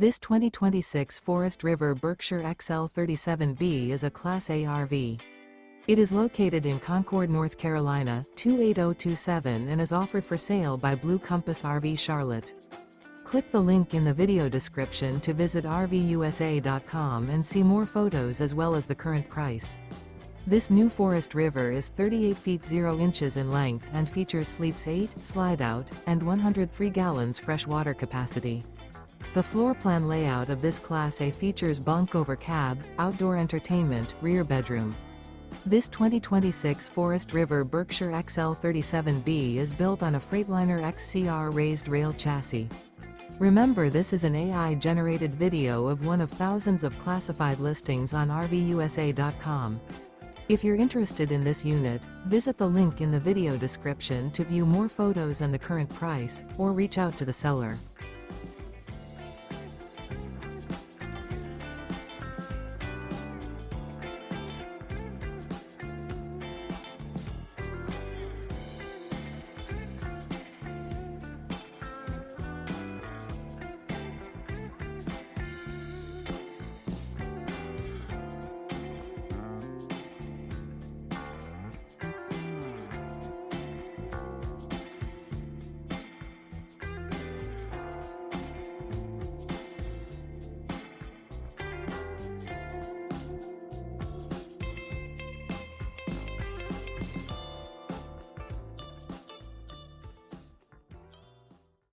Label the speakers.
Speaker 1: This 2026 Forest River Berkshire XL 37B is a Class A RV. It is located in Concord, North Carolina, 28027 and is offered for sale by Blue Compass RV Charlotte. Click the link in the video description to visit RVUSA.com and see more photos as well as the current price. This new Forest River is 38 feet 0 inches in length and features sleeps 8, Slideout, and 103 gallons fresh water capacity. The floor plan layout of this Class A features bunk over cab, outdoor entertainment, rear bedroom. This 2026 Forest River Berkshire XL 37B is built on a Freightliner XCR Raised Rail chassis. Remember, this is an AI-generated video of one of thousands of classified listings on RVUSA.com. If you're interested in this unit, visit the link in the video description to view more photos and the current price, or reach out to the seller.